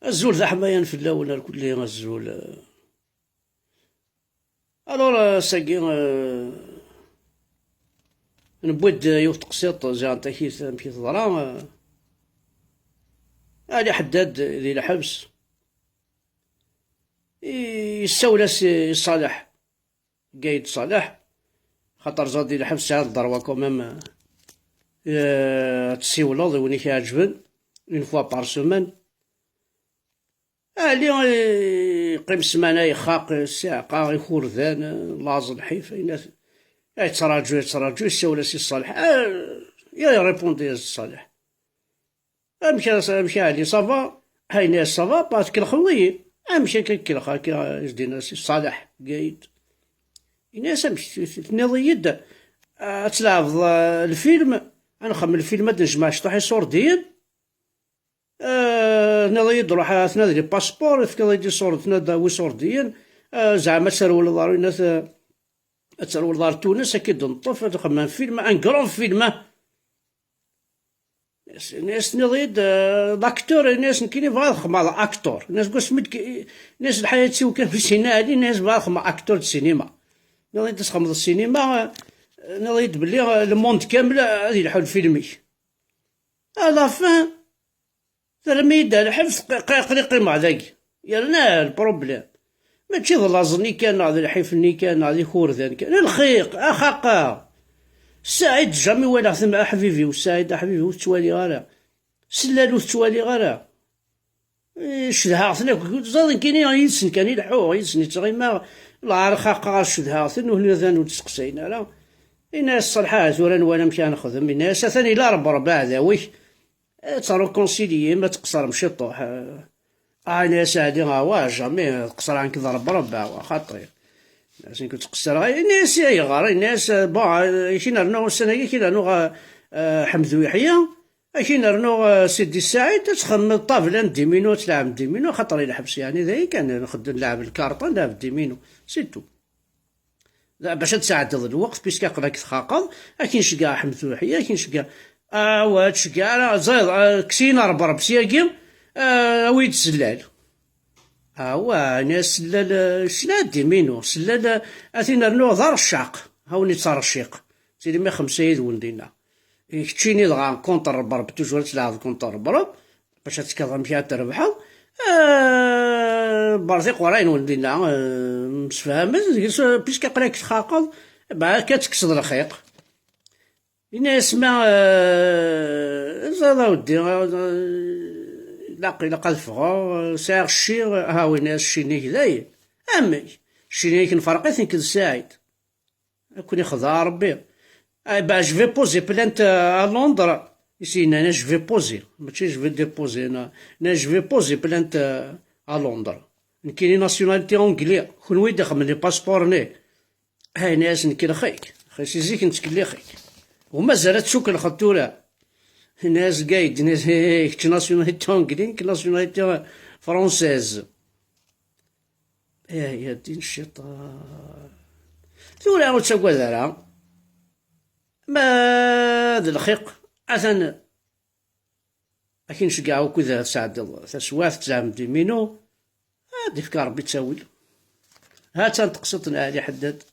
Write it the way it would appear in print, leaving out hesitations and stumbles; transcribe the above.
الزول ذا حمايا في الاول الكل الزول. الوغ ساكي نبويد يوث تقسيط جا كيف تضرا علي حداد ذي الحبس يسولس صالح قايد صالح خاطر زاد ذي الحبس عاد الضروا كومام تسيولوض وين كيعجبن اون فوا بار سومان اللي يقيم السمانة يخاق الساعة يخورذان لاز الحيف يتراجو يساول سي الصالح يا يريبوندي الصالح مشى علي صافا هاي ناس صافا باسكو الخوي مشى كيكلخ هاكا يجدينا سي الصالح قايد الناس تنضيد تلعب الفيلم انا نخمم الفيلم ما نجمعش طاح يصور دين نضيد روح تنادي لي باسبور تنادي صور تنادي ويصور دين زعما تسرول دار الناس تسرول دار تونس اكيد نطف نخمم فيلم ان كرون فيلم الناس نضيد لاكتور الناس كاينين بغا خما اكتور الناس كاع سميت الناس الحياة تسيو كان في السينما هادي الناس بغا خما اكتور السينما نضيد تخمم السينما نضيد بلي الموند كامل غادي يلحو الفيلمي هذا فان ترميد الحبس قريقي مع ذاك يرنا البروبليم ماشي ظلازني كان هذا الحيفني كان هذا خورذان كان الخيق اخاقا سعيد جامي ولا ثم حبيبي وسعيد حبيبي وتوالي غالا سلالو تتوالي غالا شدها ثنا زاد كاينين يسن كان يلحو يسن يتغيما لا رخاقا شدها ثن وهنا ذان تسقسينا لا الناس صالحات ولا وانا مشى نخدم الناس ثاني لا ربع ذاوي ترو كونسيليي ما تقصر مشي طوح ناس هادي جامي تقصر عنك ضرب ربع خاطر ناس كنت تقصر الناس يغار الناس با كي نرنو السنه كي نرنو حمدو يحيى كي نرنو سيدي السعيد تخمم الطابله ديمينو تلعب ديمينو خاطر الحبس يعني ذاي كان نخدم نلعب الكارطه نلعب ديمينو سيتو باش تساعد الوقت بيسكا قراك تخاقض كاين شكا حمدو يحيى كاين شكا واتشكا زايد كسينا ربرب سياقيم ويد سلال ناس سلال سلال ديمينو سلال اثينا رنو دار الشاق هاوني ترشيق سيدي ما خمسة يد ولدينا كتشيني دغا كونتر ربرب توجور تلعب كونتر ربرب باش تكظم فيها تربحها برزيق وراين ولدينا مسفهمت بيسكا قراك تخاقض بعد كتكسد الخيق الناس ما زاد ودي لاقي لقى الفغا ساغ الشير هاوي ناس شيني كذاي امي شيني كنفرقي ثين كذا ساعد كوني خذا ربي با جو في بوزي بلانت ا لندن ici انا جو في بوزي ماشي جو في ديبوزي انا جو في بوزي بلانت ا لندن كايني ناسيوناليتي اونجلي كون ويدي خمم لي باسبور ني هاي ناس نكير خيك خاصي زيك نتكلي خيك ومازالت شكل خطورة ناس قايد ناس هيك ناسيوناليتي انجلي ناسيوناليتي فرونسيز يا دين الشيطان ثورة عاود تسوى ذرا ما ذا الخيق أثن أكين شقاو كذا سعد تسواث تزعم ديمينو هادي فكا ربي تساويل هات تقسطنا هادي حداد